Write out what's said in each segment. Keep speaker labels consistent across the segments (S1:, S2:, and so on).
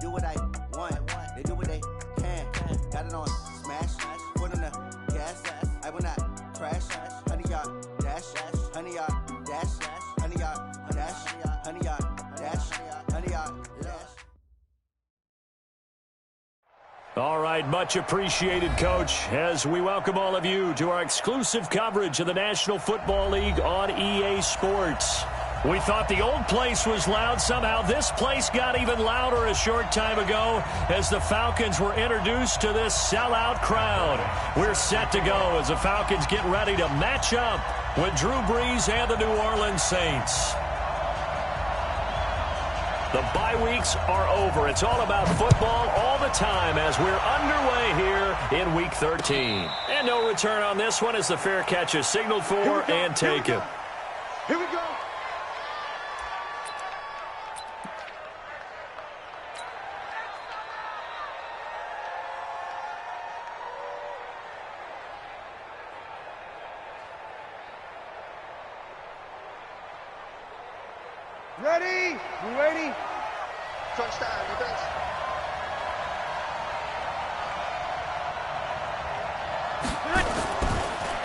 S1: do what I want. They do what they can. Got it on smash. Foot on the gas. I will not crash. 100-yard dash. 100-yard dash. 100-yard dash. 100-yard dash. 100-yard dash.
S2: All right, much appreciated, Coach, as we welcome all of you to our exclusive coverage of the National Football League on EA Sports. We thought the old place was loud. Somehow this place got even louder a short time ago as the Falcons were introduced to this sellout crowd. We're set to go as the Falcons get ready to match up with Drew Brees and the New Orleans Saints. The bye weeks are over. It's all about football all the time as we're underway here in Week 13. And no return on this one as the fair catch is signaled for and taken.
S3: Here we go. Ready? You ready?
S4: Touchdown, defense.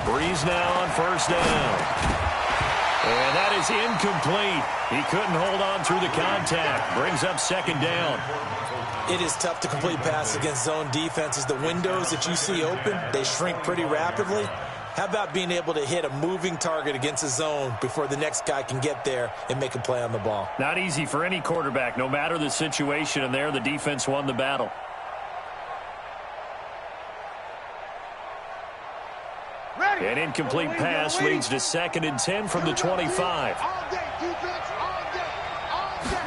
S2: Brees now on first down. And that is incomplete. He couldn't hold on through the contact. Brings up second down.
S5: It is tough to complete passes against zone defenses. The windows that you see open, they shrink pretty rapidly. How about being able to hit a moving target against a zone before the next guy can get there and make a play on the ball?
S2: Not easy for any quarterback, no matter the situation, and there the defense won the battle.
S3: Ready?
S2: An incomplete pass leads to 2nd and 10 from the 25.
S3: All day, defense, all day, all day.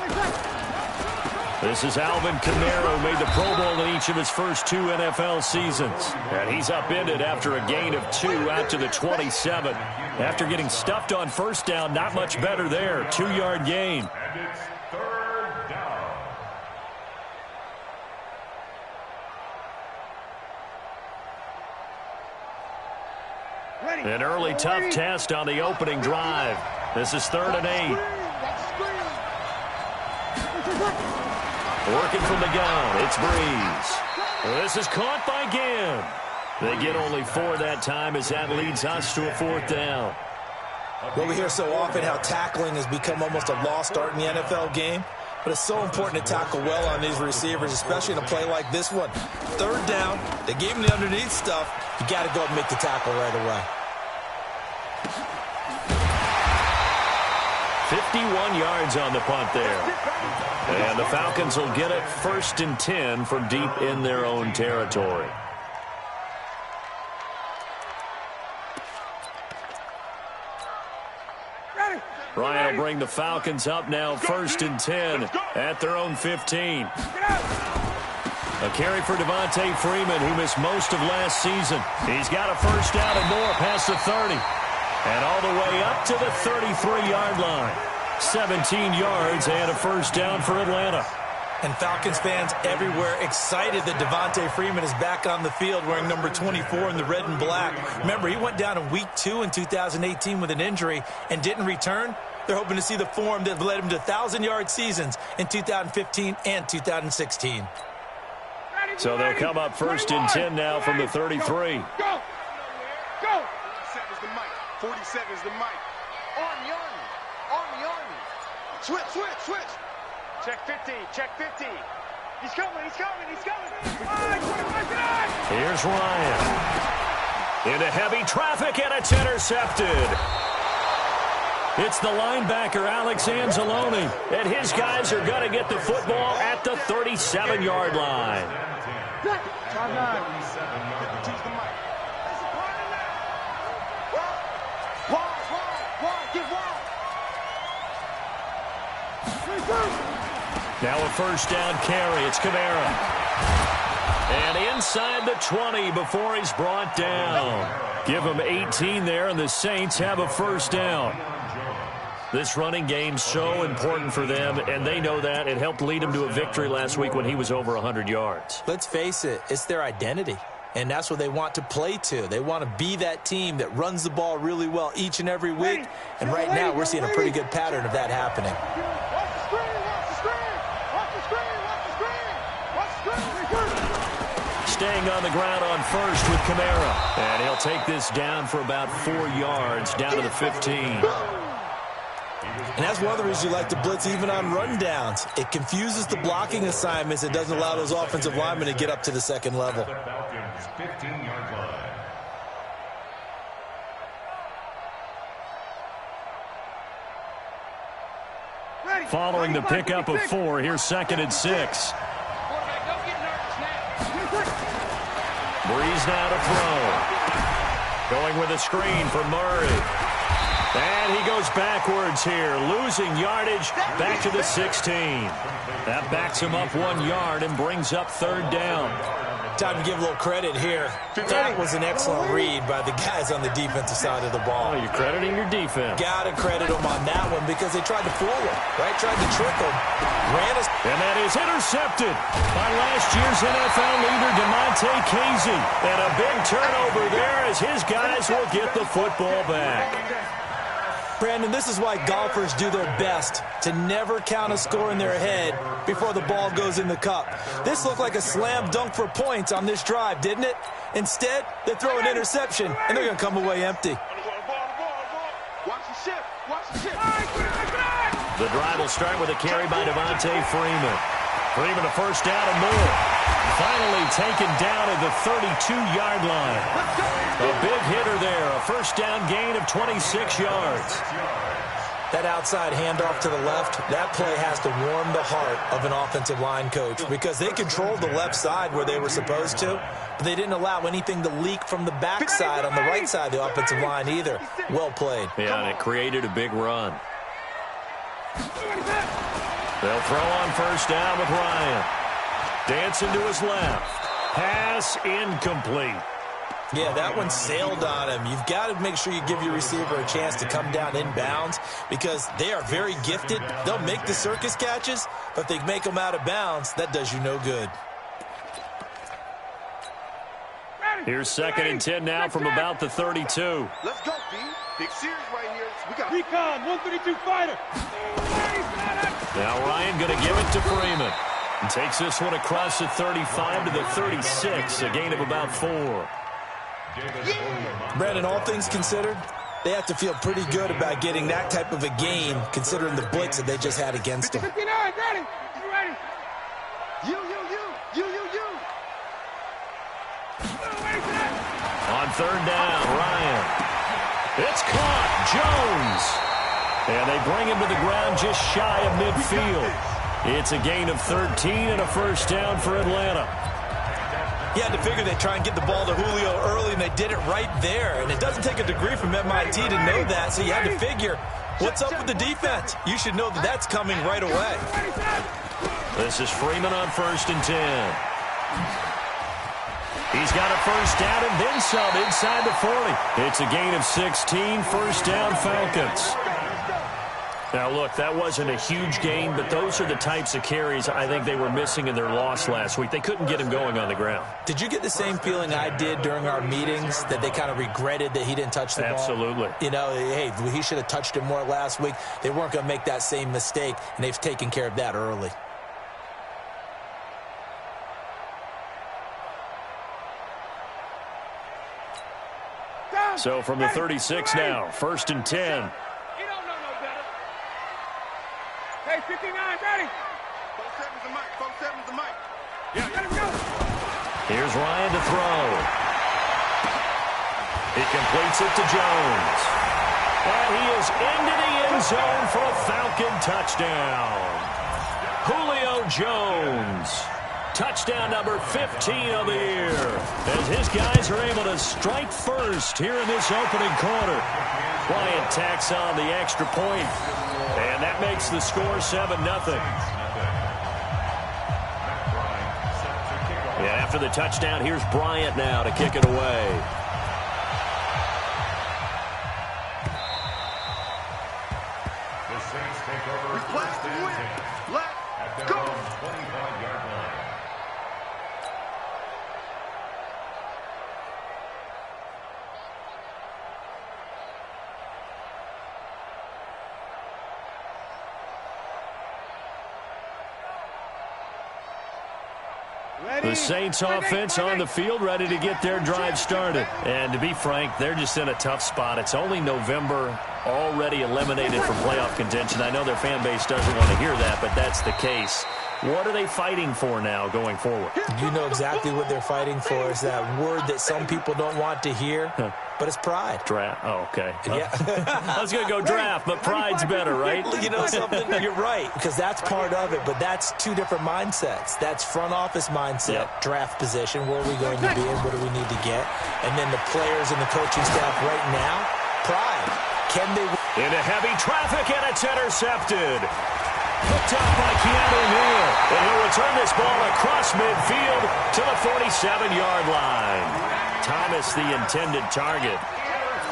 S2: This is Alvin Kamara, who made the Pro Bowl in each of his first 2 NFL seasons. And he's upended after a gain of 2 out to the 27. After getting stuffed on first down, not much better there. 2-yard gain.
S6: And it's 3rd down.
S3: Ready?
S2: An early tough test on the opening drive. This is 3rd and 8. Working from the gun, it's Brees. This is caught by Ginn. They get only 4 that time as that leads us to a 4th down.
S5: Well, we hear so often how tackling has become almost a lost art in the NFL game. But it's so important to tackle well on these receivers, especially in a play like this one. 3rd down, they gave him the underneath stuff. You got to go and make the tackle right away.
S2: 51 yards on the punt there. And the Falcons will get it 1st and 10 from deep in their own territory. Ryan will bring the Falcons up now 1st and 10 at their own 15. A carry for Devontae Freeman, who missed most of last season. He's got a 1st down and more past the 30. And all the way up to the 33-yard line. 17 yards and a 1st down for Atlanta.
S5: And Falcons fans everywhere excited that Devontae Freeman is back on the field wearing number 24 in the red and black. Remember, he went down in week 2 in 2018 with an injury and didn't return. They're hoping to see the form that led him to 1,000-yard seasons in 2015 and 2016.
S2: So they'll come up 1st and 10 now from the 33.
S3: Go! Go! 47's the mic. 47's the mic. On the army. On the army. Switch, switch, switch. Check 50, check 50. He's coming, he's coming, he's coming.
S2: Here's Ryan. Into heavy traffic, and it's intercepted. It's the linebacker, Alex Anzalone, and his guys are going to get the football at the 37-yard line. Now a 1st down carry. It's Kamara. And inside the 20 before he's brought down. Give him 18 there, and the Saints have a 1st down. This running game's so important for them, and they know that. It helped lead them to a victory last week when he was over 100 yards.
S5: Let's face it, it's their identity. And that's what they want to play to. They want to be that team that runs the ball really well each and every week. And right now, we're seeing a pretty good pattern of that happening.
S2: staying on the ground on first with Kamara. And he'll take this down for about 4 yards, down to the 15.
S5: And that's one of the reasons you like to blitz even on rundowns. It confuses the blocking assignments. It doesn't allow those offensive linemen to get up to the second level.
S6: Falcons 15-yard line.
S2: Following the pickup of 4, here's 2nd and 6. Breeze now to throw. Going with a screen for Murray. And he goes backwards here, losing yardage back to the 16. That backs him up 1 yard and brings up 3rd down.
S5: Time to give a little credit here. That was an excellent read by the guys on the defensive side of the ball.
S2: Oh, you're crediting your defense.
S5: Got to credit them on that one because they tried to fool him, right? Tried to trick him.
S2: And that is intercepted by last year's NFL leader, Damontae Casey. And a big turnover there as his guys will get the football back.
S5: Brandon, this is why golfers do their best to never count a score in their head before the ball goes in the cup. This looked like a slam dunk for points on this drive, didn't it? Instead, they throw an interception, and they're going to come away empty.
S3: Watch the shift. Watch the shift.
S2: The drive will start with a carry by Devontae Freeman. Freeman a first down and more. Finally taken down at the 32-yard line. A big hitter there. A first down gain of 26 yards.
S5: That outside handoff to the left, that play has to warm the heart of an offensive line coach because they controlled the left side where they were supposed to, but they didn't allow anything to leak from the backside on the right side of the offensive line either. Well played.
S2: Yeah, and it created a big run. They'll throw on first down with Ryan. Dancing to his left. Pass incomplete.
S5: Yeah, that one sailed on him. You've got to make sure you give your receiver a chance to come down inbounds because they are very gifted. They'll make the circus catches, but if they make them out of bounds, that does you no good.
S2: Here's 2nd and 10 now from about the 32.
S3: Let's go, D. Big series right here. We got
S7: Recon, 132 fighter.
S2: Now Ryan going to give it to Freeman. And takes this one across the 35 to the 36, a gain of about 4.
S5: Brandon, all things considered, they have to feel pretty good about getting that type of a gain considering the blitz that they just had against them.
S7: 59, ready. You ready?
S3: you.
S2: On 3rd down, Ryan. It's caught. Jones. And they bring him to the ground just shy of midfield. It's a gain of 13 and a first down for Atlanta.
S5: You had to figure they'd try and get the ball to Julio early, and they did it right there. And it doesn't take a degree from MIT to know that, so you had to figure, what's up with the defense? You should know that that's coming right away.
S2: This is Freeman on 1st and 10. He's got a first down and then some inside the 40. It's a gain of 16, first down Falcons. Now, look, that wasn't a huge gain, but those are the types of carries I think they were missing in their loss last week. They couldn't get him going on the ground.
S5: Did you get the same feeling I did during our meetings, that they kind of regretted that he didn't touch the ball?
S2: Absolutely.
S5: You know, hey, he should have touched it more last week. They weren't going to make that same mistake, and they've taken care of that early.
S2: So from the 36 now, 1st and 10.
S7: You don't know no better. Hey, 59, ready.
S3: 47's the mic. 47's the mic.
S7: Let him go.
S2: Here's Ryan to throw. He completes it to Jones. And he is into the end zone for a Falcon touchdown. Julio Jones. Touchdown number 15 of the year. As his guys are able to strike first here in this opening quarter. Bryant tacks on the extra point. And that makes the score 7-0. Yeah, after the touchdown, here's Bryant now to kick it away.
S6: The Saints take over.
S3: Request to win.
S6: At their
S3: Let's go.
S6: own 25-yard line.
S2: The Saints offense on the field, ready to get their drive started. And to be frank, they're just in a tough spot. It's only November, already eliminated from playoff contention. I know their fan base doesn't want to hear that, but that's the case. What are they fighting for now going forward?
S5: You know exactly what they're fighting for. Is that word that some people don't want to hear, but it's pride.
S2: Draft. Oh, okay.
S5: Yeah.
S2: I was going to go draft, but pride's better, right?
S5: You know something? You're right, because that's part of it, but that's two different mindsets. That's front office mindset, draft position, where are we going to be and what do we need to get? And then the players and the coaching staff right now, pride. Can they win?
S2: Into heavy traffic, and it's intercepted. Hooked up by Keanu Neal. And he'll return this ball across midfield to the 47-yard line. Thomas, the intended target.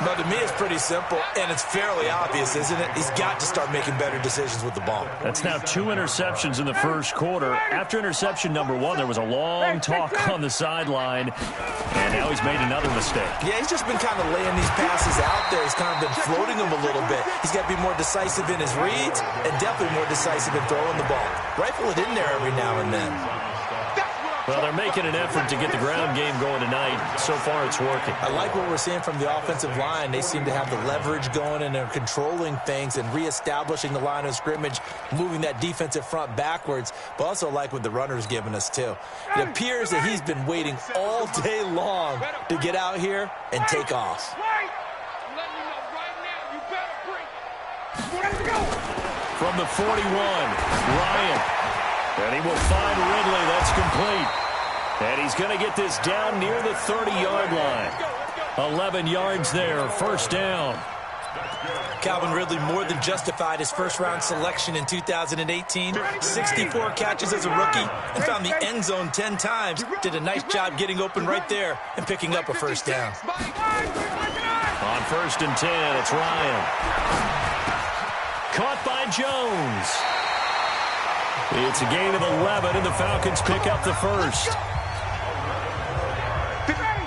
S5: But to me, it's pretty simple, and it's fairly obvious, isn't it? He's got to start making better decisions with the ball.
S2: That's now 2 interceptions in the first quarter. After interception number 1, there was a long talk on the sideline, and now he's made another mistake.
S5: Yeah, he's just been kind of laying these passes out there. He's kind of been floating them a little bit. He's got to be more decisive in his reads and definitely more decisive in throwing the ball. Rifle it in there every now and then.
S2: Well, they're making an effort to get the ground game going tonight. So far, it's working.
S5: I like what we're seeing from the offensive line. They seem to have the leverage going, and they're controlling things and reestablishing the line of scrimmage, moving that defensive front backwards, but also like what the runner's giving us, too. It appears that he's been waiting all day long to get out here and take off.
S2: From the 41, Ryan. And he will find Ridley. That's complete. And he's going to get this down near the 30-yard line. 11 yards there, first down.
S5: Calvin Ridley more than justified his first-round selection in 2018. 64 catches as a rookie and found the end zone 10 times. Did a nice job getting open right there and picking up a first down.
S2: On 1st and 10, it's Ryan. Caught by Jones. It's a gain of 11, and the Falcons pick up the first.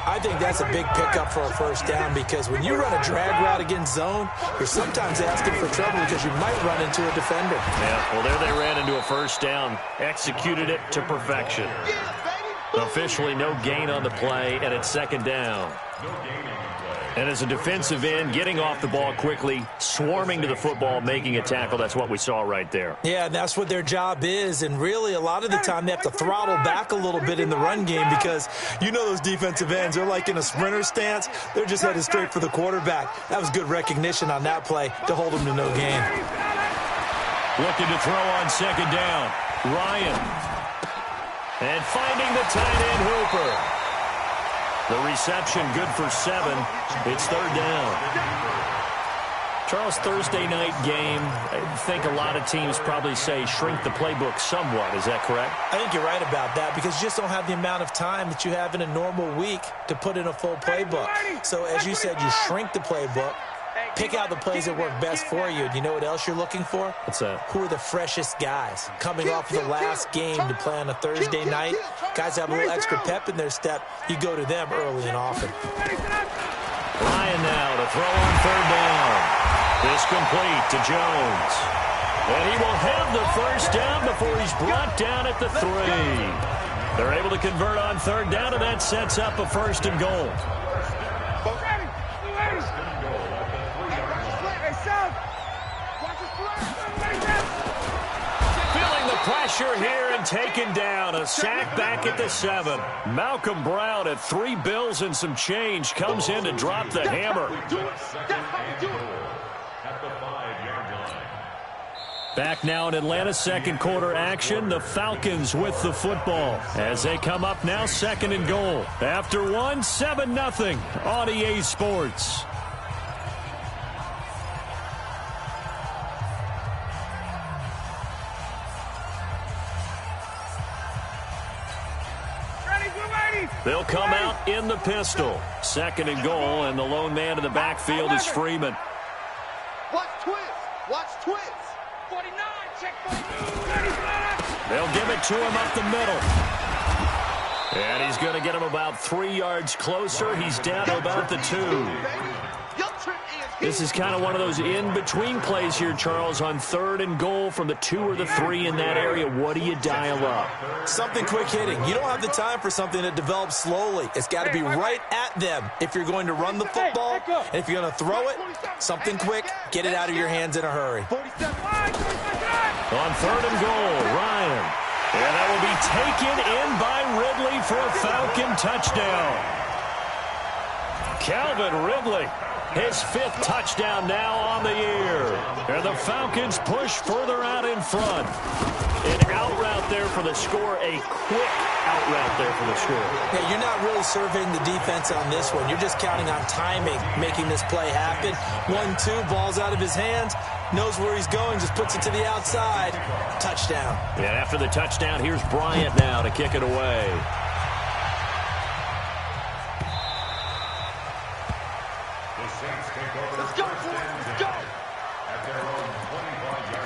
S5: I think that's a big pickup for a first down, because when you run a drag route against zone, you're sometimes asking for trouble because you might run into a defender.
S2: Yeah, well, there they ran into a first down. Executed it to perfection. Officially no gain on the play, and it's second down. And as a defensive end, getting off the ball quickly, swarming to the football, making a tackle, that's what we saw right there.
S5: Yeah, that's what their job is, and really a lot of the time they have to throttle back a little bit in the run game, because you know those defensive ends, they're like in a sprinter stance. They're just headed straight for the quarterback. That was good recognition on that play to hold them to no gain.
S2: Looking to throw on second down. Ryan. And finding the tight end Hooper. The reception good for 7. It's third down. Charles, Thursday night game, I think a lot of teams probably say shrink the playbook somewhat. Is that correct?
S5: I think you're right about that, because you just don't have the amount of time that you have in a normal week to put in a full playbook. So as you said, you shrink the playbook, pick out the plays that work best for you. And you know what else you're looking for?
S2: What's that?
S5: Who are the freshest guys coming off of the last game to play on a Thursday night? Guys have a little extra pep in their step. You go to them early and often.
S2: Ryan now to throw on third down. This complete to Jones. And he will have the first down before he's brought down at the 3. They're able to convert on third down, and that sets up a first and goal. Feeling the pressure here and taken down. A sack back at the 7. Malcolm Brown at 3 bills and some change comes in to drop the hammer. Back now in Atlanta, second quarter action. The Falcons with the football as they come up now, second and goal. After 1, 7-0 on EA Sports. They'll come out in the pistol. Second and goal, and the lone man in the backfield is Freeman.
S4: Watch twist. Watch twist.
S7: 49, check 49.
S2: They'll give it to him up the middle. And he's going to get him about 3 yards closer. He's down to about the 2.
S4: Your trip is
S2: This is kind of one of those in-between plays here, Charles, on 3rd and goal from the 2 or the 3 in that area. What do you dial up?
S5: Something quick hitting. You don't have the time for something that develops slowly. It's got to be right at them if you're going to run the football. And if you're going to throw it, something quick, get it out of your hands in a hurry.
S2: On 3rd and goal, Ryan. And that will be taken in by Ridley for a Falcon touchdown. Calvin Ridley, his 5th touchdown now on the year. And the Falcons push further out in front. An out route there for the score, a quick out route there for the score.
S5: Yeah, you're not really surveying the defense on this one. You're just counting on timing, making this play happen. 1-2, ball's out of his hands, knows where he's going, just puts it to the outside. Touchdown.
S2: And after the touchdown, here's Bryant now to kick it away.
S4: Let's go, boys. Let's go.
S6: At their own 25-yard line.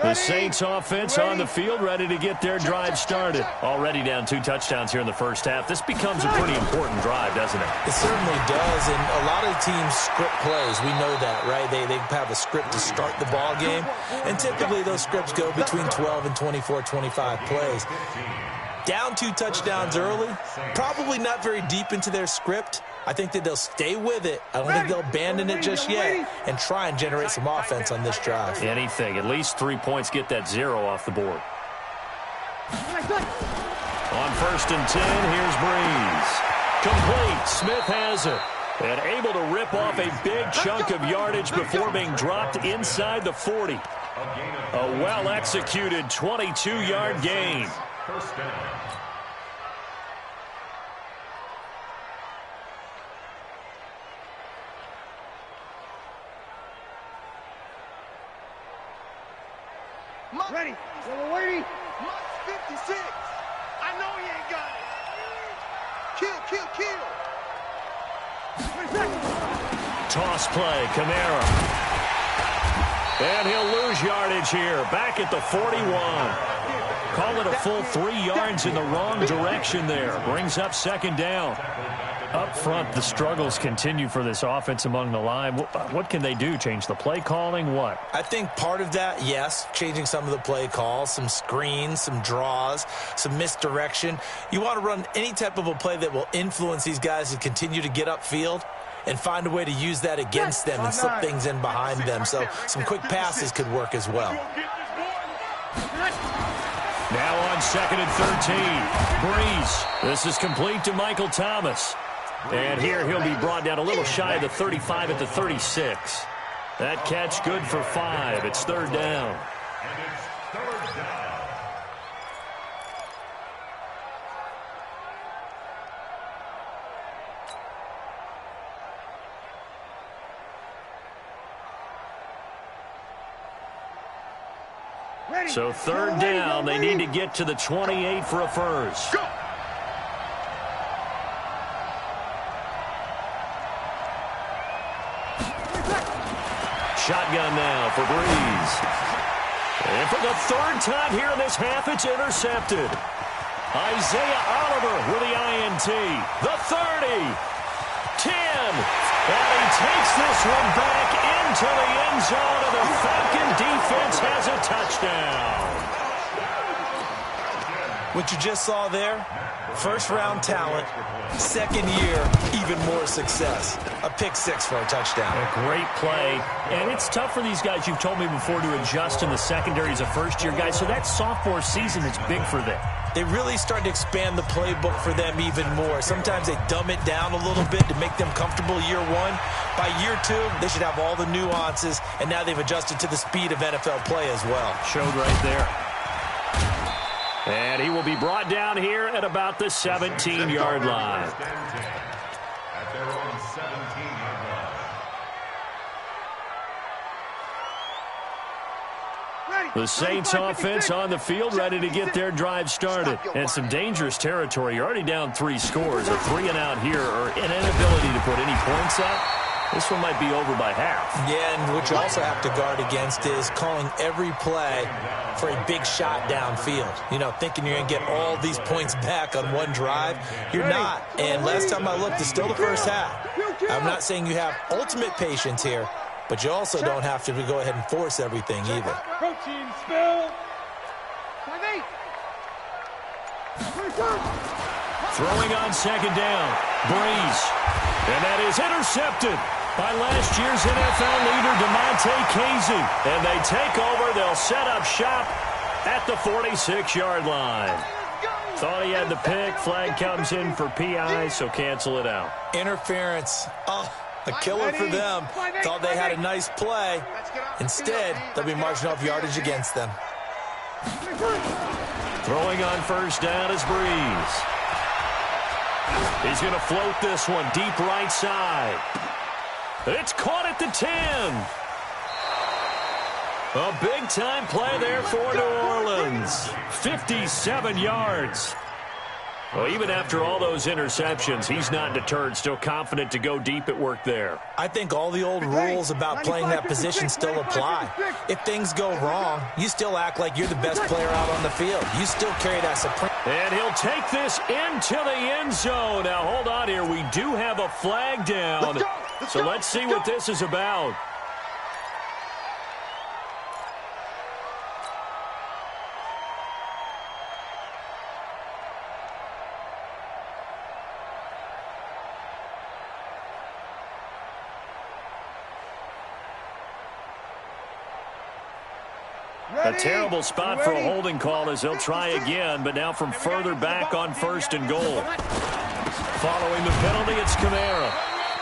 S2: The Saints offense on the field, ready to get their drive started. Already down 2 touchdowns here in the first half. This becomes a pretty important drive, doesn't it?
S5: It certainly does, and a lot of teams script plays. We know that, right? They have a script to start the ball game, and typically those scripts go between 12 and 24, 25 plays. Down 2 touchdowns early, probably not very deep into their script. I think that they'll stay with it. I don't think they'll abandon it just yet and try and generate some offense on this drive.
S2: Anything. At least 3 points, get that 0 off the board. On 1st and 10, here's Breeze. Complete. Smith has it. And able to rip off a big chunk of yardage before being dropped inside the 40. A well-executed 22-yard gain.
S6: First down.
S7: Ready. We're waiting.
S4: Must 56. I know he ain't got it. Kill.
S2: Toss play, Kamara. And he'll lose yardage here. Back at the 41. Call it a full 3 yards in the wrong direction there. Brings up 2nd down. Up front, the struggles continue for this offense among the line. What can they do? Change the play calling? What?
S5: I think part of that, yes, changing some of the play calls, some screens, some draws, some misdirection. You want to run any type of a play that will influence these guys to continue to get upfield and find a way to use that against them and slip things in behind them. So some quick passes could work as well.
S2: Now on 2nd and 13. Breeze. This is complete to Michael Thomas. And here he'll be brought down a little shy of the 35 at the 36. That catch good for 5. It's 3rd down.
S6: And it's 3rd down.
S7: Ready.
S2: So 3rd down, they need to get to the 28 for a first.
S4: Go.
S2: Shotgun now for Breeze. And for the 3rd time here in this half, it's intercepted. Isaiah Oliver with the INT. The 30. 10. And he takes this one back into the end zone, and the Falcon defense has a touchdown.
S5: What you just saw there, first-round talent, 2nd year, even more success. A pick 6 for a touchdown.
S2: A great play. And it's tough for these guys, you've told me before, to adjust in the secondary as a first-year guy. So that sophomore season is big for them.
S5: They really start to expand the playbook for them even more. Sometimes they dumb it down a little bit to make them comfortable year 1. By year 2, they should have all the nuances, and now they've adjusted to the speed of NFL play as well.
S2: Showed right there. And he will be brought down here at about the 17-yard line.
S6: At their own 17-yard line.
S2: The Saints offense on the field, ready to get their drive started. And some dangerous territory. You're already down 3 scores. A 3 and out here, or an inability to put any points up. This one might be over by half.
S5: Yeah, and what you also have to guard against is calling every play for a big shot downfield. You know, thinking you're going to get all these points back on one drive. You're not. And last time I looked, it's still the first half. I'm not saying you have ultimate patience here, but you also don't have to go ahead and force everything either.
S7: Protein spill.
S2: Throwing on second down. Breeze. And that is intercepted by last year's NFL leader, DeMonte Casey. And they take over. They'll set up shop at the 46-yard line. Thought he had the pick. Flag comes in for PI, so cancel it out.
S5: Interference. Oh, a killer for them. Thought they had a nice play. Instead, they'll be marching off yardage against them.
S2: Throwing on first down is Breeze. He's going to float this one deep right side. It's caught at the 10. A big-time play there for New Orleans. 57 yards. Well, even after all those interceptions, he's not deterred, still confident to go deep at work there.
S5: I think all the old rules about playing that position still apply. If things go wrong, you still act like you're the best player out on the field. You still carry that supreme...
S2: And he'll take this into the end zone. Now, hold on here. We do have a flag down. So let's see what this is about. A terrible spot for a holding call as they'll try again, but now from further back on first and goal. Following the penalty, it's Kamara.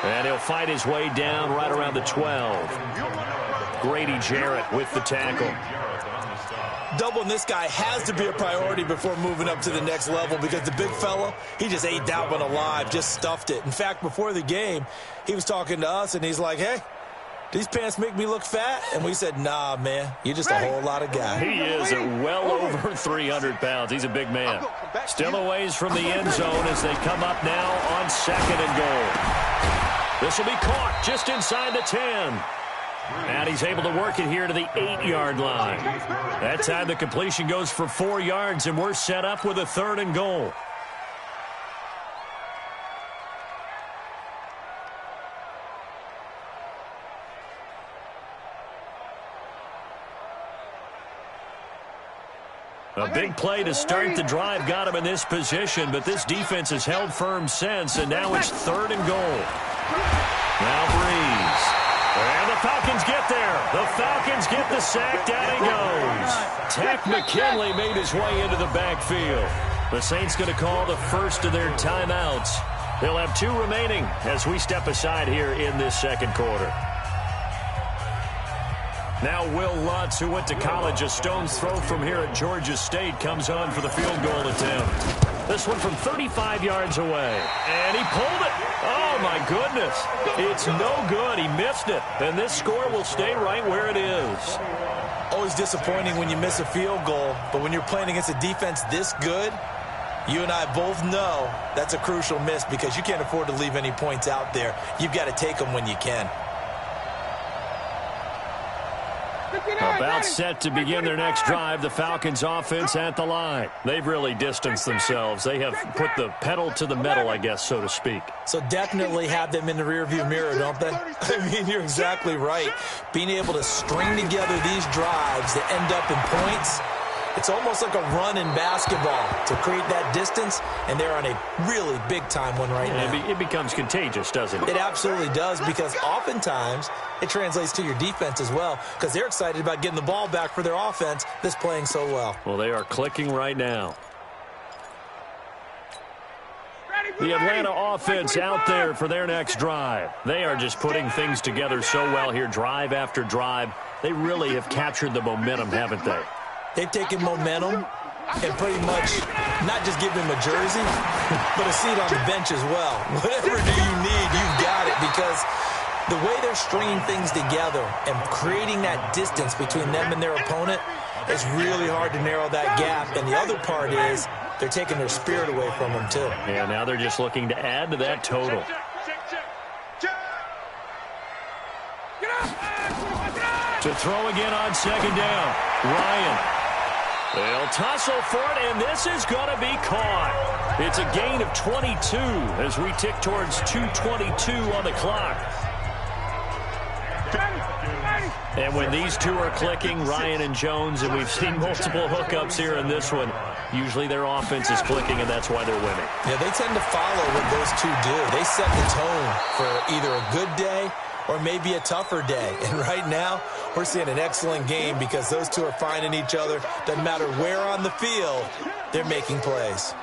S2: And he'll fight his way down right around the 12. Grady Jarrett with the tackle.
S5: Doubling this guy has to be a priority before moving up to the next level because the big fella, he just ate that one alive, just stuffed it. In fact, before the game, he was talking to us, and he's like, hey, these pants make me look fat? And we said, nah, man, you're just a whole lot of guy.
S2: He is at well over 300 pounds. He's a big man. Still a ways from the end zone as they come up now on second and goal. This will be caught just inside the 10. And he's able to work it here to the 8-yard line. That time the completion goes for 4 yards, and we're set up with a third and goal. A big play to start the drive got him in this position, but this defense has held firm since, and now it's third and goal. Now Breeze. And the Falcons get there. The Falcons get the sack. Down he goes. Tech McKinley made his way into the backfield. The Saints going to call the first of their timeouts. They'll have 2 remaining as we step aside here in this second quarter. Now Will Lutz, who went to college a stone's throw from here at Georgia State, comes on for the field goal attempt. This one from 35 yards away. And he pulled it. Oh, my goodness. It's no good. He missed it. And this score will stay right where it is.
S5: Always disappointing when you miss a field goal, but when you're playing against a defense this good, you and I both know that's a crucial miss because you can't afford to leave any points out there. You've got to take them when you can.
S2: About set to begin their next drive, the Falcons offense at the line. They've really distanced themselves. They have put the pedal to the metal, I guess, so to speak.
S5: So definitely have them in the rearview mirror, don't they? I mean, you're exactly right. Being able to string together these drives that end up in points, it's almost like a run in basketball to create that distance, and they're on a really big-time one right now.
S2: It becomes contagious, doesn't it?
S5: It absolutely does, because oftentimes it translates to your defense as well, because they're excited about getting the ball back for their offense that's playing so well.
S2: Well, they are clicking right now. The Atlanta offense out there for their next drive. They are just putting things together so well here, drive after drive. They really have captured the momentum, haven't they?
S5: They've taken momentum and pretty much not just give him a jersey, but a seat on the bench as well. Whatever do you need, you've got it, because the way they're stringing things together and creating that distance between them and their opponent, it's really hard to narrow that gap. And the other part is they're taking their spirit away from them, too.
S2: Yeah, now they're just looking to add to that total. To throw again on second down. Ryan. They'll tussle for it, and this is going to be caught. It's a gain of 22 as we tick towards 2:22 on the clock. And when these two are clicking, Ryan and Jones, and we've seen multiple hookups here in this one, usually their offense is clicking, and that's why they're winning.
S5: Yeah, they tend to follow what those two do. They set the tone for either a good day or maybe a tougher day. And right now, we're seeing an excellent game because those two are finding each other. Doesn't matter where on the field, they're making plays.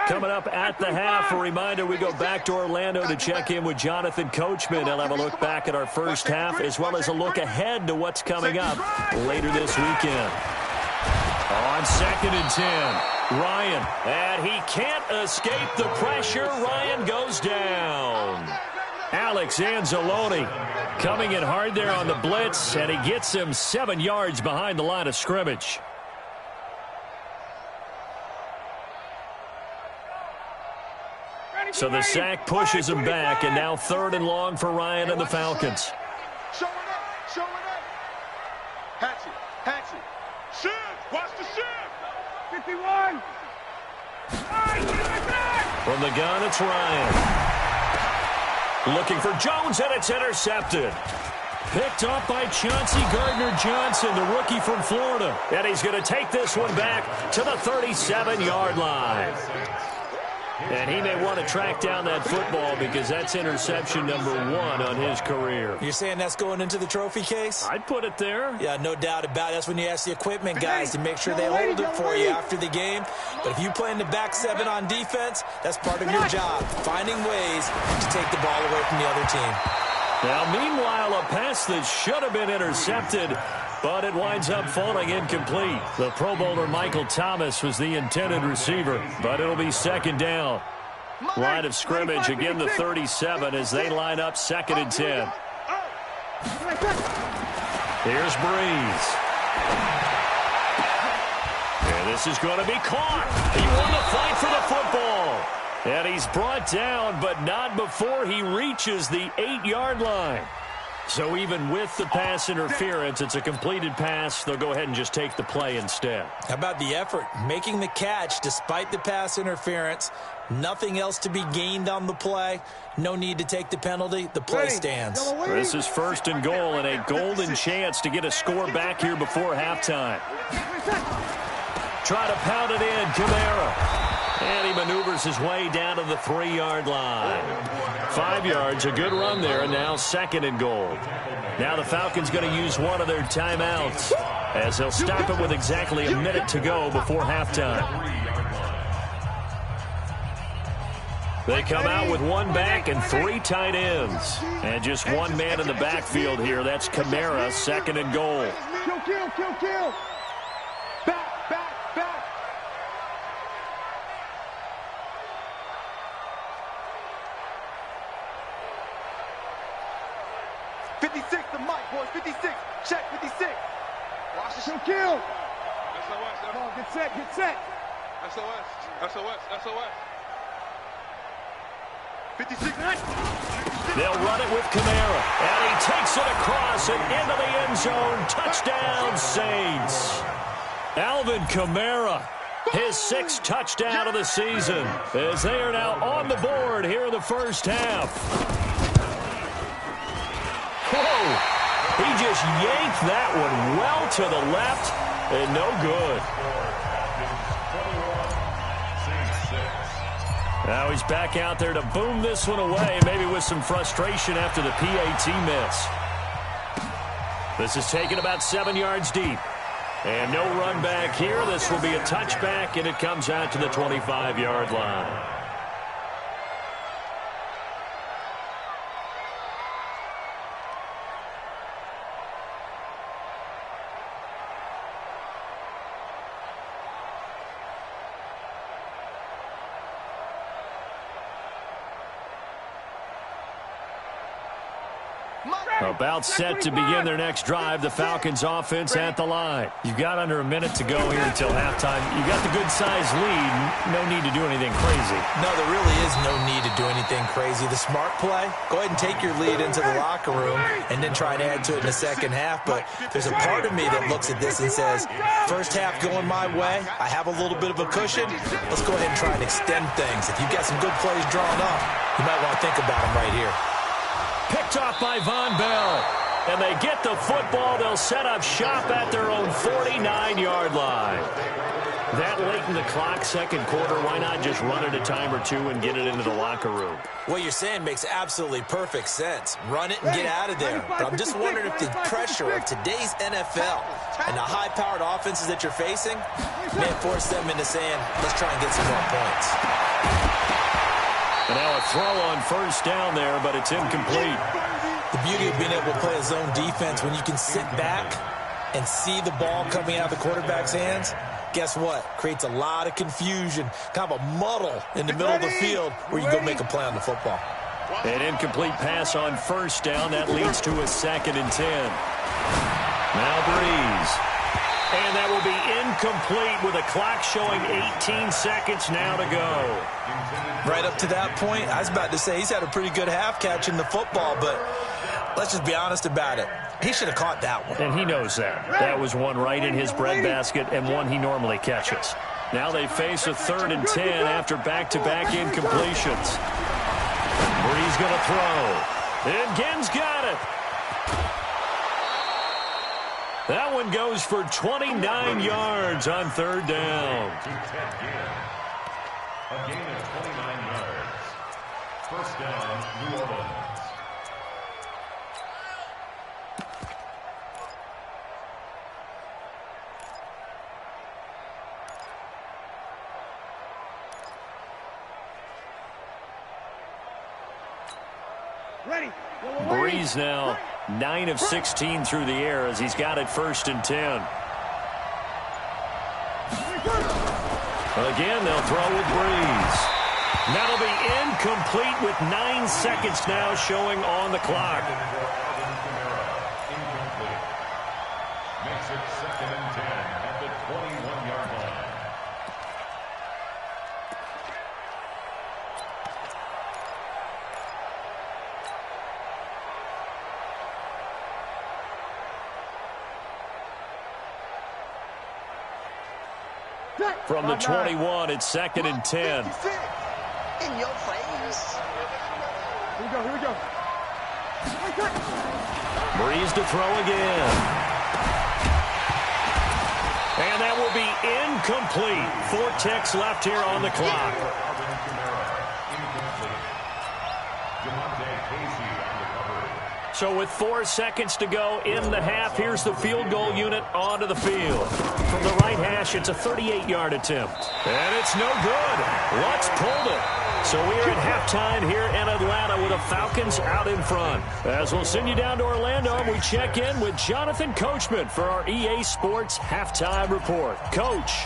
S2: Coming up at the half, a reminder, we go back to Orlando to check in with Jonathan Coachman. He'll have a look back at our first half as well as a look ahead to what's coming up later this weekend. On 2nd and 10, Ryan, and he can't escape the pressure. Ryan goes down. Alex Anzalone coming in hard there on the blitz, and he gets him 7 yards behind the line of scrimmage. So the sack pushes him back, and now 3rd and long for Ryan and the Falcons.
S3: Show it up, show it up. Hatchet. Shift, watch the shift.
S7: 51.
S2: From the gun, it's Ryan. Looking for Jones, and it's intercepted. Picked up by Chauncey Gardner-Johnson, the rookie from Florida. And he's going to take this one back to the 37-yard line. And he may want to track down that football because that's interception number 1 on his career.
S5: You're saying that's going into the trophy case?
S2: I'd put it there.
S5: Yeah, no doubt about it. That's when you ask the equipment guys to make sure they hold it for you after the game. But if you play in the back 7 on defense, that's part of your job, finding ways to take the ball away from the other team.
S2: Now, meanwhile, a pass that should have been intercepted, but it winds up falling incomplete. The Pro Bowler Michael Thomas was the intended receiver, but it'll be 2nd down. Line of scrimmage, again the 37 as they line up 2nd and 10. Here's Breeze. And this is going to be caught. He won the fight for the football. And he's brought down, but not before he reaches the 8-yard line. So even with the pass interference, it's a completed pass. They'll go ahead and just take the play instead. How
S5: about the effort? Making the catch despite the pass interference. Nothing else to be gained on the play. No need to take the penalty. The play stands.
S2: This is 1st and goal and a golden chance to get a score back here before halftime. Try to pound it in, Kamara. And he maneuvers his way down to the 3-yard line. 5 yards, a good run there, and now 2nd and goal. Now the Falcons going to use one of their timeouts as they'll stop it with exactly a minute to go before halftime. They come out with 1 back and 3 tight ends. And just 1 man in the backfield here. That's Kamara, 2nd and goal.
S7: Kill. Back.
S3: 56, the mic, boys. 56. Check 56. Watch the shoot.
S7: Kill.
S3: SOS.
S7: Come on, get set.
S3: SOS. 56.
S2: They'll run it with Kamara. And he takes it across and into the end zone. Touchdown, Saints. Alvin Kamara, his 6th touchdown of the season, as they are now on the board here in the first half. Whoa! He just yanked that one well to the left, and no good. Now he's back out there to boom this one away, maybe with some frustration after the PAT miss. This is taken about 7 yards deep. And no run back here. This will be a touchback, and it comes out to the 25-yard line. About set to begin their next drive, the Falcons offense at the line. You've got under a minute to go here until halftime. You've got the good-sized lead. No need to do anything crazy.
S5: No, there really is no need to do anything crazy. The smart play, go ahead and take your lead into the locker room and then try and add to it in the second half. But there's a part of me that looks at this and says, first half going my way, I have a little bit of a cushion. Let's go ahead and try and extend things. If you've got some good plays drawn up, you might want to think about them right here.
S2: Picked off by Von Bell. And they get the football. They'll set up shop at their own 49-yard line. That late in the clock, second quarter, why not just run it a time or two and get it into the locker room?
S5: What you're saying makes absolutely perfect sense. Run it and get out of there. But I'm just wondering if the pressure of today's NFL and the high-powered offenses that you're facing may force them into saying, let's try and get some more points.
S2: And now a throw on first down there, but it's incomplete.
S5: The beauty of being able to play a zone defense when you can sit back and see the ball coming out of the quarterback's hands, guess what? Creates a lot of confusion, kind of a muddle in the middle of the field where you go make a play on the football.
S2: An incomplete pass on first down. That leads to a 2nd and 10. Now Breeze. And that will be incomplete with a clock showing 18 seconds now to go.
S5: Right up to that point, I was about to say he's had a pretty good half catching the football, but let's just be honest about it. He should have caught that one.
S2: And he knows that. That was one right in his breadbasket and one he normally catches. Now they face a 3rd and 10 after back-to-back incompletions. Breeze going to throw. And Ginn's got it. That one goes for 29 yards on 3rd down.
S6: A gain of 29 yards. First down, New Orleans.
S7: Ready.
S2: Breeze now 9 of 16 through the air as he's got it 1st and 10. Again, they'll throw with Breeze. That'll be incomplete with 9 seconds now showing on the clock.
S6: Incomplete. Makes it 2nd and 10 at the 21-yard line.
S2: From the 21, it's 2nd and 10.
S4: In your face.
S7: Here we go, here we go.
S2: Breeze to throw again. And that will be incomplete. 4 ticks left here on the clock. So with 4 seconds to go in the half, here's the field goal unit onto the field. From the right hash, it's a 38-yard attempt. And it's no good. Lutz pulled it. So we're at halftime here in Atlanta with the Falcons out in front. As we'll send you down to Orlando, we check in with Jonathan Coachman for our EA Sports Halftime Report. Coach.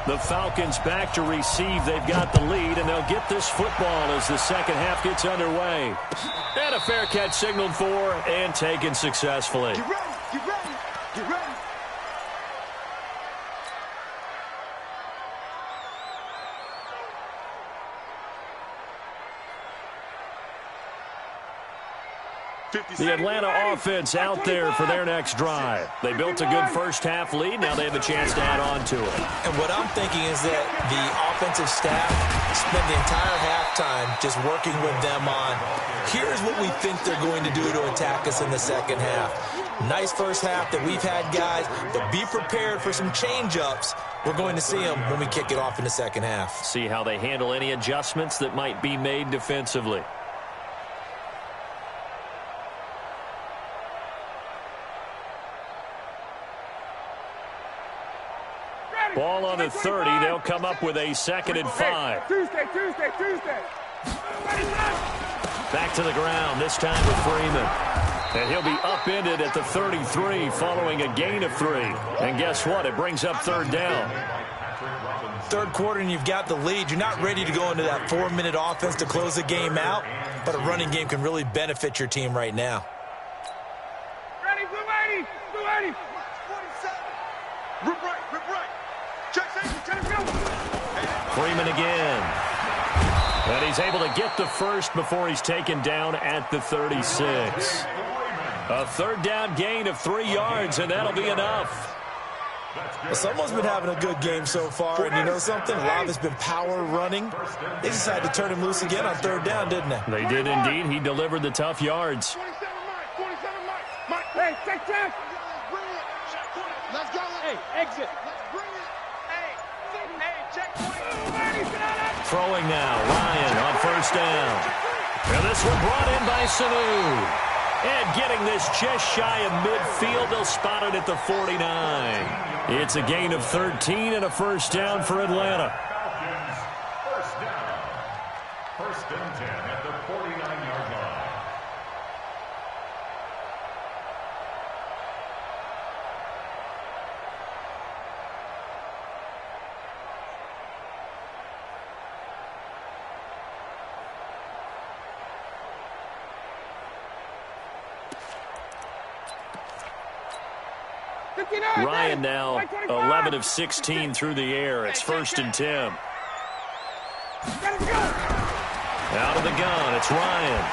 S2: The Falcons back to receive. They've got the lead, and they'll get this football as the second half gets underway. And a fair catch signaled for and taken successfully.
S4: Get ready, get ready, get ready.
S2: The Atlanta offense out there for their next drive. They built a good first half lead. Now they have a chance to add on to it.
S5: And what I'm thinking is that the offensive staff spend the entire halftime just working with them on, here's what we think they're going to do to attack us in the second half. Nice first half that we've had, guys, but be prepared for some change-ups. We're going to see them when we kick it off in the second half.
S2: See how they handle any adjustments that might be made defensively. Ball on the 30. They'll come up with a 2nd and 5.
S7: Tuesday.
S2: Back to the ground, this time with Freeman. And he'll be upended at the 33 following a gain of 3. And guess what? It brings up 3rd down.
S5: Third quarter and you've got the lead. You're not ready to go into that 4-minute offense to close the game out. but a running game can really benefit your team right now.
S7: Ready, blue 80, blue 80.
S4: 47. Rip right. Check safety, let's go.
S2: Freeman again. And he's able to get the first before he's taken down at the 36. A third down gain of 3 yards, and that'll be enough.
S5: Well, someone's been having a good game so far, and you know something? A lot of it's been power running. They decided to turn him loose again on third down, didn't they?
S2: They did indeed. He delivered the tough yards.
S7: 27 Mike. Hey, check.
S4: Let's go.
S7: Hey, exit.
S4: Let's bring it.
S3: Hey, check 20.
S2: Throwing now, Ryan on first down. And this one brought in by Sanu. And getting this just shy of midfield, they'll spot it at the 49. It's a gain of 13 and a first down for Atlanta.
S6: First down. First and 10 at the 49-yard line.
S2: Ryan now 11 of 16 through the air. It's first and 10. Out of the gun, it's Ryan.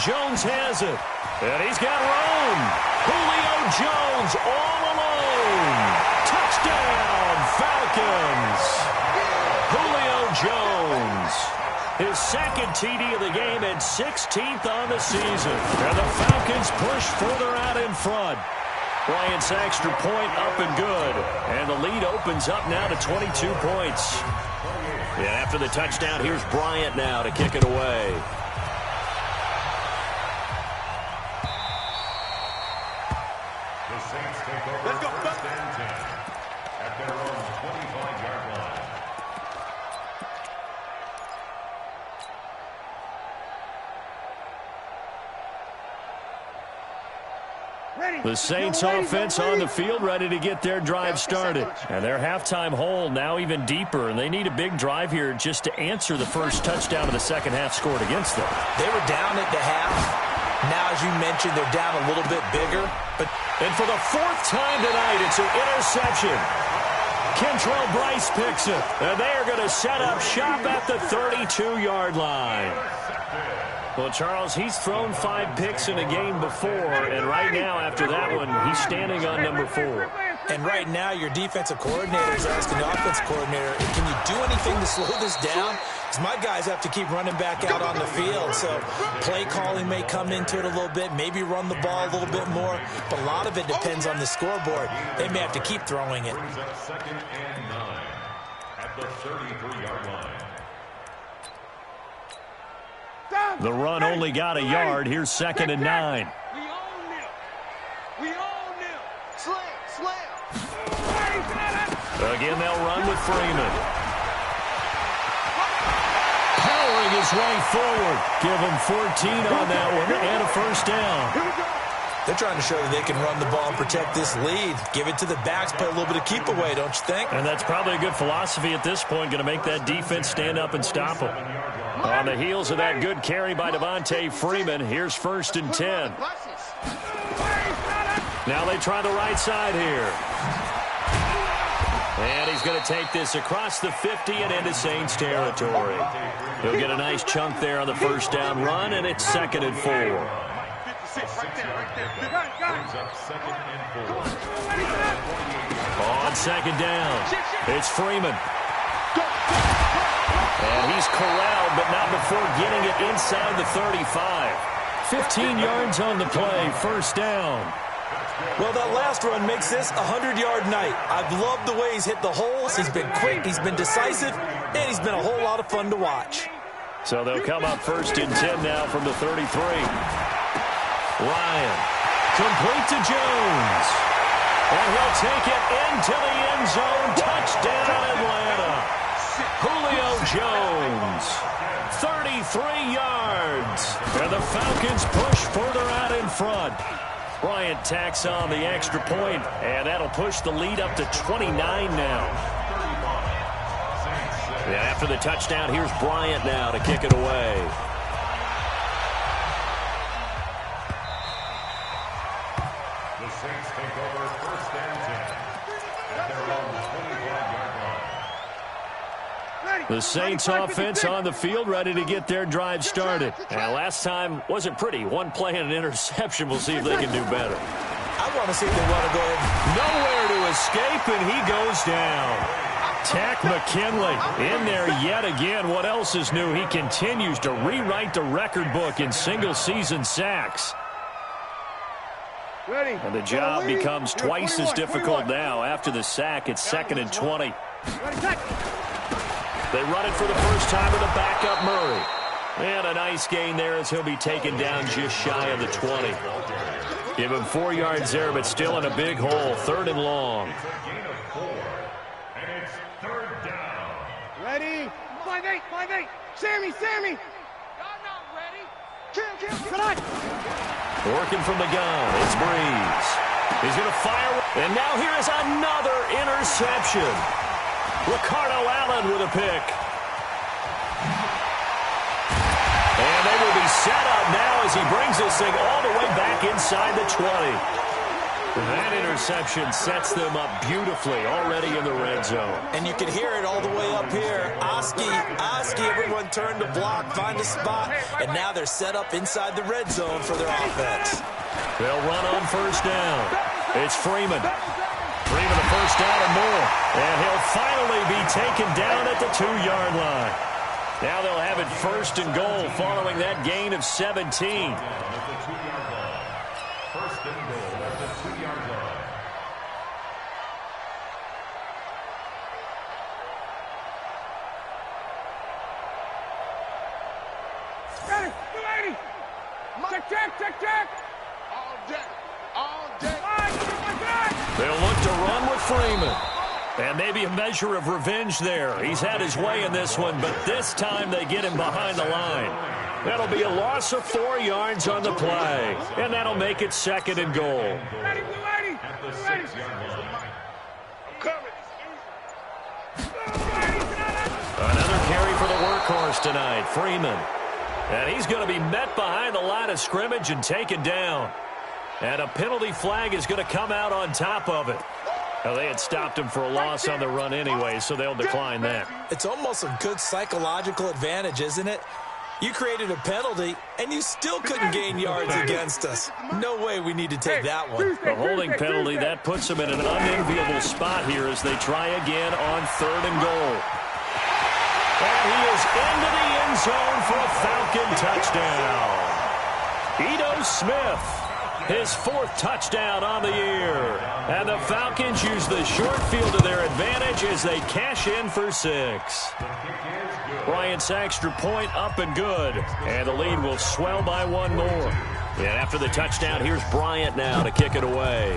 S2: Jones has it, and he's got room. Julio Jones all alone. Touchdown, Falcons. Julio Jones. His second TD of the game and 16th on the season. And the Falcons push further out in front. Bryant's extra point up and good. And the lead opens up now to 22 points. And after the touchdown, here's Bryant now to kick it away.
S6: The Saints take over. Let's go. First and 10 at their own 25-yard line.
S2: The Saints offense on the field, ready to get their drive started. And their halftime hole now even deeper, and they need a big drive here just to answer the first touchdown of the second half scored against them.
S5: They were down at the half. Now, as you mentioned, they're down a little bit bigger.
S2: And for the fourth time tonight, it's an interception. Kentrell Bryce picks it, and they are going to set up shop at the 32-yard line. Well, Charles, he's thrown 5 picks in a game before, and right now, after that one, he's standing on number 4.
S5: And right now, your defensive coordinator is asking the offensive coordinator, can you do anything to slow this down? Because my guys have to keep running back out on the field. So play calling may come into it a little bit, maybe run the ball a little bit more, but a lot of it depends on the scoreboard. They may have to keep throwing it.
S6: Brings up second and 9 at the 33-yard line.
S2: The run only got a yard. Here's second and 9.
S4: We own them. Slam.
S2: Again, they'll run with Freeman. Powering his way forward. Give him 14 on that one and a first down.
S5: They're trying to show that they can run the ball and protect this lead. Give it to the backs, play a little bit of keep away, don't you think?
S2: And that's probably a good philosophy at this point, going to make that defense stand up and stop them. On the heels of that good carry by Devontae Freeman, here's first and 10. Now they try the right side here. And he's going to take this across the 50 and into Saints territory. He'll get a nice chunk there on the first down run, and it's second and 4. On second down, it's Freeman. And he's corralled, but not before getting it inside the 35. 15 yards on the play, first down.
S5: Well, that last run makes this a 100-yard night. I've loved the way he's hit the holes. He's been quick, he's been decisive, and he's been a whole lot of fun to watch.
S2: So they'll come up first and 10 now from the 33. Ryan, complete to Jones. And he'll take it into the end zone. Touchdown, Atlanta. Julio Jones, 33 yards. And the Falcons push further out in front. Bryant tacks on the extra point, and that'll push the lead up to 29 now. And after the touchdown, here's Bryant now to kick it away. The Saints offense on the field, ready to get their drive started. And last time wasn't pretty. One play and an interception. We'll see if they can do better.
S5: I want to see if they want to go ahead.
S2: Nowhere to escape, and he goes down. Tack McKinley in there yet again. What else is new? He continues to rewrite the record book in single-season sacks. And the job becomes twice as difficult now. After the sack, it's 2nd and 20. They run it for the first time with a backup Murray. And a nice gain there as he'll be taken down just shy of the 20. Give him 4 yards there, but still in a big hole. 3rd and long.
S6: It's a gain of 4, and it's 3rd down.
S7: Ready? 5-8. Sammy. Y'all not ready? Kill. Come on.
S2: Working from the gun, it's Breeze. He's going to fire, and now here is another interception. Ricardo Allen with a pick. And they will be set up now as he brings this thing all the way back inside the 20. That interception sets them up beautifully already in the red zone.
S5: And you can hear it all the way up here. Oski, everyone turned to block, find a spot, and now they're set up inside the red zone for their offense.
S2: They'll run on first down. It's Freeman. Freeman a first down and more. And he'll finally be taken down at the 2-yard line. Now they'll have it 1st and goal following that gain of 17.
S6: At the 2-yard line. 1st and goal at the 2-yard line.
S7: Ready? 280. Check. All day.
S2: They'll look to run with Freeman. And maybe a measure of revenge there. He's had his way in this one, but this time they get him behind the line. That'll be a loss of 4 yards on the play. And that'll make it 2nd and goal.
S7: Ready, Blue 80.
S6: At the 6-yard line.
S2: Another carry for the workhorse tonight, Freeman. And he's going to be met behind the line of scrimmage and taken down. And a penalty flag is going to come out on top of it. Well, they had stopped him for a loss on the run anyway, so they'll decline that.
S5: It's almost a good psychological advantage, isn't it? You created a penalty, and you still couldn't gain yards against us. No way we need to take that one.
S2: The holding penalty, that puts them in an unenviable spot here as they try again on 3rd and goal. And he is into the end zone for a Falcon touchdown. Ito Smith. His 4th touchdown on the year. And the Falcons use the short field to their advantage as they cash in for 6. Bryant's extra point up and good. And the lead will swell by 1 more. And after the touchdown, here's Bryant now to kick it away.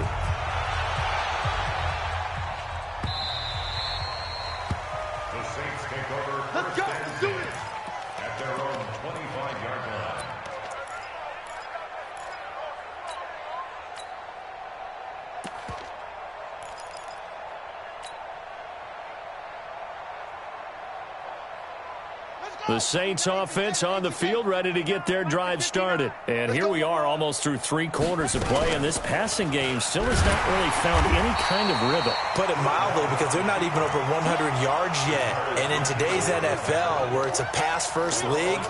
S6: The Saints take over 1st and 10 at their own 25-yard line.
S2: The Saints offense on the field ready to get their drive started. And here we are almost through 3 quarters of play, and this passing game still has not really found any kind of rhythm.
S5: Put it mildly, because they're not even over 100 yards yet. And in today's NFL, where it's a pass-first league,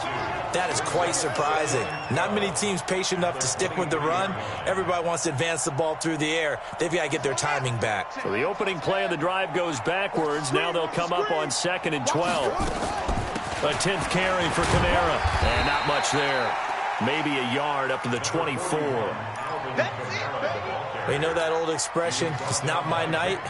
S5: that is quite surprising. Not many teams patient enough to stick with the run. Everybody wants to advance the ball through the air. They've got to get their timing back.
S2: So the opening play of the drive goes backwards. Now they'll come up on 2nd and 12. A 10th carry for Kamara. And not much there. Maybe a yard up to the 24.
S5: You know that old expression, it's not my night?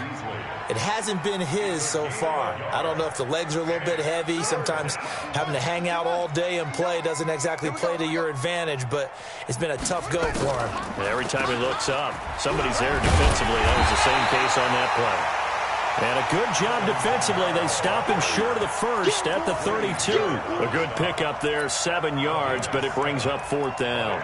S5: It hasn't been his so far. I don't know if the legs are a little bit heavy. Sometimes having to hang out all day and play doesn't exactly play to your advantage, but it's been a tough go for him.
S2: And every time he looks up, somebody's there defensively. That was the same case on that play. And a good job defensively. They stop him short of the 1st at the 32. A good pickup there, 7 yards, but it brings up 4th down.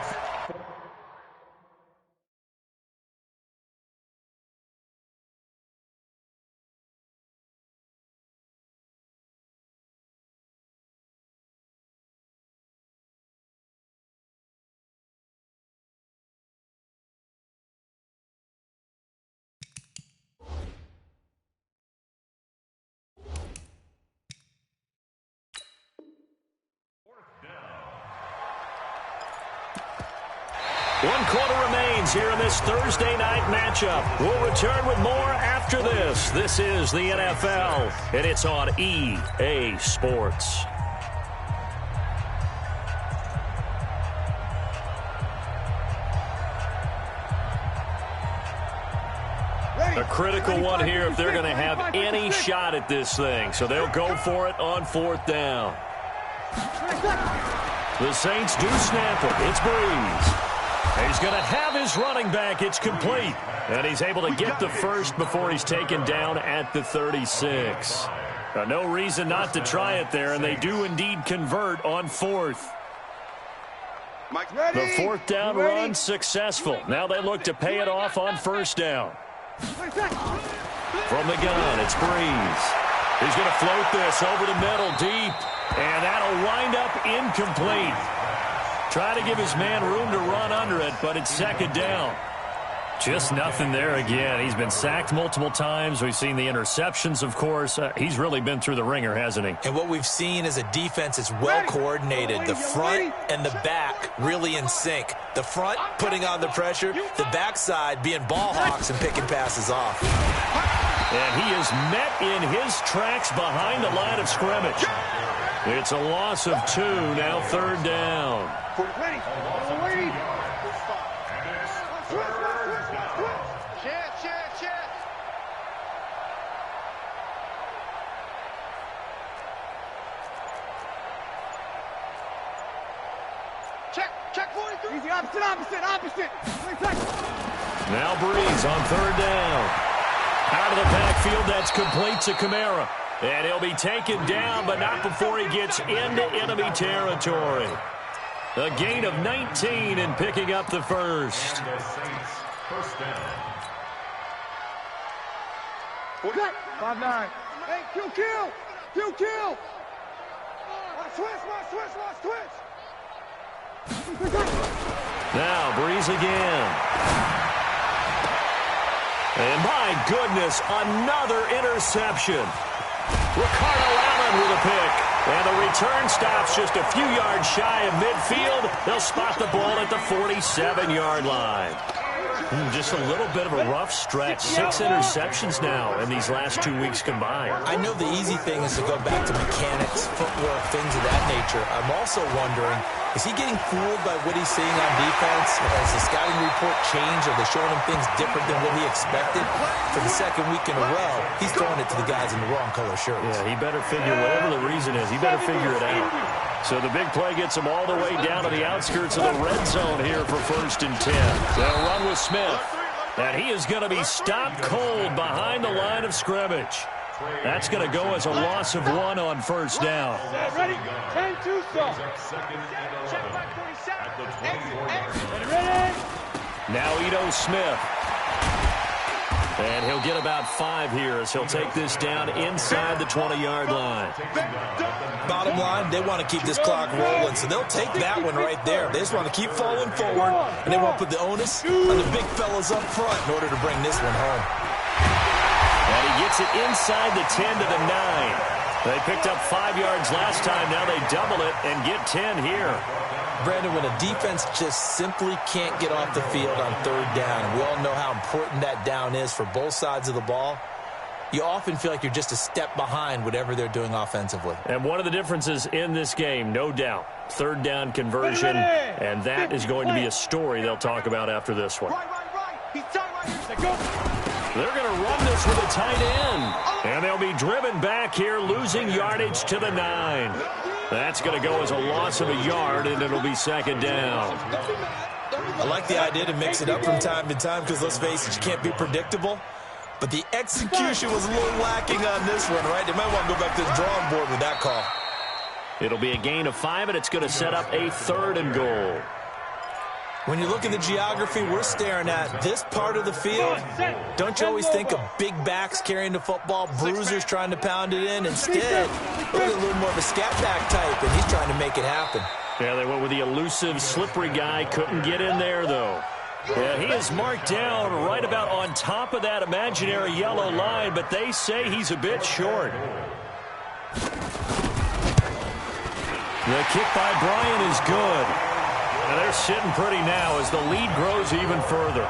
S2: 1 quarter remains here in this Thursday night matchup. We'll return with more after this. This is the NFL, and it's on EA Sports. A critical one here if they're going to have any shot at this thing. So they'll go for it on 4th down. The Saints do snap it. It's Breeze. He's going to have his running back. It's complete. And he's able to get the first before he's taken down at the 36. No reason not to try it there, and they do indeed convert on 4th. The 4th down run successful. Now they look to pay it off on 1st down. From the gun, it's Breeze. He's going to float this over the middle deep, and that'll wind up incomplete. Try to give his man room to run under it, but it's 2nd down. Just nothing there again. He's been sacked multiple times. We've seen the interceptions, of course. He's really been through the ringer, hasn't he?
S5: And what we've seen is a defense that's well coordinated. The front and the back really in sync. The front putting on the pressure, the backside being ball hawks and picking passes off.
S2: And he is met in his tracks behind the line of scrimmage. It's a loss of 2, now 3rd down.
S7: Check 43. Easy, opposite.
S2: Now Breeze on 3rd down. Out of the backfield, that's complete to Kamara. And he'll be taken down, but not before he gets into enemy territory. A gain of 19 and picking up the first.
S6: And the Saints, 1st down.
S7: 5-9. Hey, kill. Switch.
S2: Now Breeze again. And my goodness, another interception. Ricardo Allen with a pick. And the return stops just a few yards shy of midfield. They'll spot the ball at the 47-yard line. Just a little bit of a rough stretch. 6 interceptions now in these last 2 weeks combined.
S5: I know the easy thing is to go back to mechanics, footwork, things of that nature. I'm also wondering, is he getting fooled by what he's seeing on defense? Has the scouting report changed? Are they showing him things different than what he expected? For the 2nd week in a row, he's throwing it to the guys in the wrong color shirts.
S2: Yeah, he better figure, whatever the reason is, he better figure it out. So the big play gets him all the way down to the outskirts of the red zone here for 1st and 10. They'll run with Smith. And he is going to be stopped cold behind the line of scrimmage. That's going to go as a loss of 1 on 1st down.
S7: Ready? 10-2, stop.
S3: Check back 47.
S7: Ready?
S2: Now Ito Smith. And he'll get about 5 here as he'll take this down inside the 20-yard line.
S5: Bottom line, they want to keep this clock rolling, so they'll take that one right there. They just want to keep falling forward, and they want to put the onus on the big fellas up front in order to bring this one home.
S2: And he gets it inside the 10 to the 9. They picked up 5 yards last time. Now they double it and get 10 here.
S5: Brandon, when a defense just simply can't get off the field on 3rd down, we all know how important that down is for both sides of the ball, you often feel like you're just a step behind whatever they're doing offensively.
S2: And one of the differences in this game, no doubt, 3rd down conversion, and that is going to be a story they'll talk about after this one. They're going to run this with a tight end, and they'll be driven back here, losing yardage to the 9. That's going to go as a loss of a yard, and it'll be 2nd down.
S5: I like the idea to mix it up from time to time because, let's face it, you can't be predictable. But the execution was a little lacking on this one, right? They might want to go back to the drawing board with that call.
S2: It'll be a gain of 5, and it's going to set up a 3rd and goal.
S5: When you look at the geography we're staring at, this part of the field, don't you always think of big backs carrying the football, bruisers trying to pound it in? Instead, look at a little more of a scat back type, and he's trying to make it happen.
S2: Yeah, they went with the elusive, slippery guy. Couldn't get in there, though. Yeah, he is marked down right about on top of that imaginary yellow line, but they say he's a bit short. The kick by Bryant is good. And they're sitting pretty now as the lead grows even further.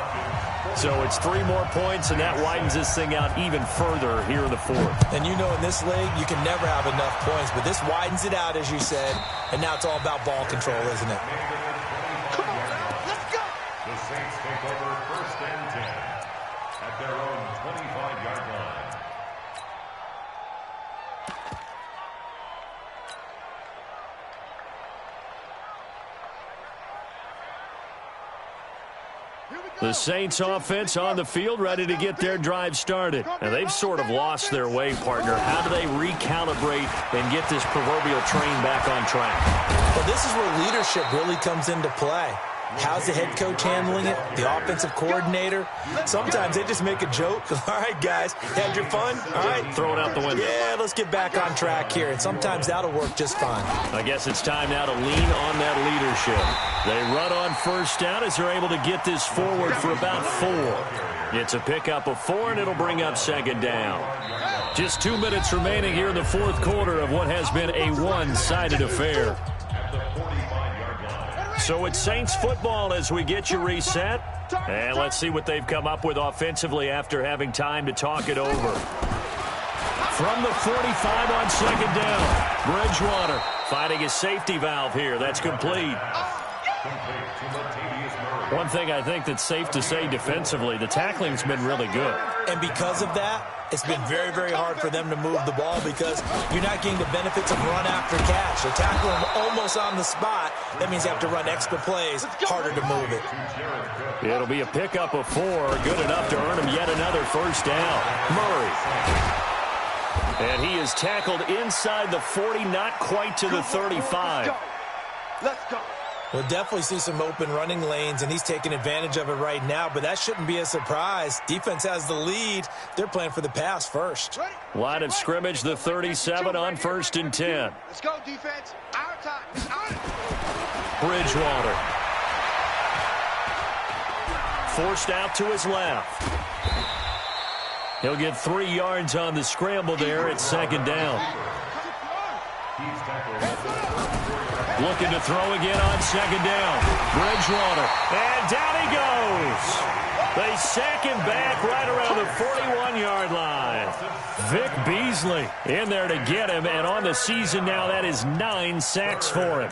S2: So it's 3 more points, and that widens this thing out even further here in the fourth.
S5: And you know in this league, you can never have enough points, but this widens it out, as you said, and now it's all about ball control, isn't it?
S4: Come on now, let's go.
S6: The Saints take over 1st and 10 at their own 25-yard line.
S2: The Saints offense on the field, ready to get their drive started. And they've sort of lost their way, partner. How do they recalibrate and get this proverbial train back on track?
S5: Well, this is where leadership really comes into play. How's the head coach handling it? The offensive coordinator? Sometimes they just make a joke. All right, guys, had your fun? All right.
S2: Throw it out the window.
S5: Yeah, let's get back on track here. And sometimes that'll work just fine.
S2: I guess it's time now to lean on that leadership. They run on 1st down as they're able to get this forward for about 4. It's a pickup of 4, and it'll bring up 2nd down. Just 2 minutes remaining here in the 4th quarter of what has been a one-sided affair. So it's Saints football as we get you reset. And let's see what they've come up with offensively after having time to talk it over. From the 45 on 2nd down, Bridgewater finding a safety valve here. That's complete. One thing I think that's safe to say defensively, the tackling's been really good.
S5: And because of that, it's been very, very hard for them to move the ball because you're not getting the benefits of run after catch. They're tackling almost on the spot. That means you have to run extra plays, harder to move it.
S2: It'll be a pickup of 4, good enough to earn him yet another 1st down. Murray. And he is tackled inside the 40, not quite to the 35.
S4: Let's go.
S5: We'll definitely see some open running lanes, and he's taking advantage of it right now, but that shouldn't be a surprise. Defense has the lead. They're playing for the pass first.
S2: Line of scrimmage, the 37 on 1st and 10.
S4: Let's go, defense. Our time.
S2: Bridgewater. Forced out to his left. He'll get 3 yards on the scramble there at 2nd down. Looking to throw again on 2nd down. Bridgewater. And down he goes. They sack him back right around the 41-yard line. Vic Beasley in there to get him. And on the season now, that is 9 sacks for him.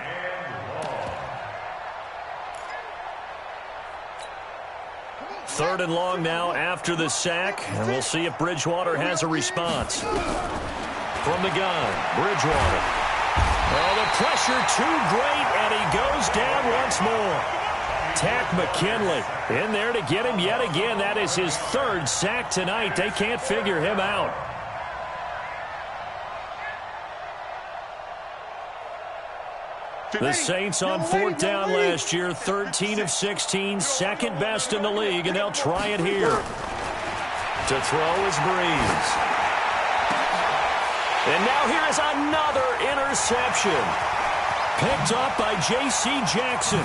S2: Third and long now after the sack. And we'll see if Bridgewater has a response. From the gun, Bridgewater. Oh, the pressure too great, and he goes down once more. Tack McKinley in there to get him yet again. That is his 3rd sack tonight. They can't figure him out. The Saints on 4th down last year, 13 of 16, 2nd best in the league, and they'll try it here. To throw is Breeze. And now here is another interception. Picked up by J.C. Jackson.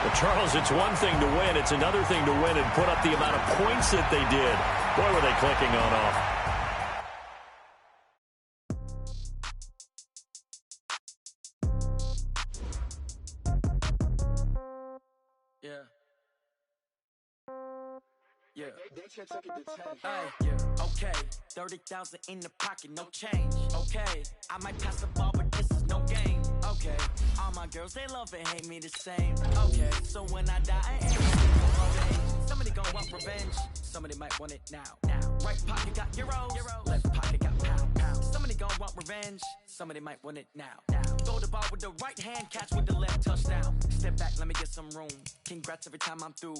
S2: Well, Charles, it's one thing to win. It's another thing to win and put up the amount of points that they did. Boy, were they clicking on off.
S8: Okay, 30,000 in the pocket, no change. Okay, I might pass the ball, but this is no game. Okay, all my girls, they love and hate me the same. Okay, so when I die, I ain't somebody gon' want revenge. Somebody might want it now. Right pocket got euros, left pocket got pound. Somebody gon' want revenge. Somebody might want it now. Throw the ball with the right hand, catch with the left touchdown. Step back, let me get some room. Congrats every time I'm through.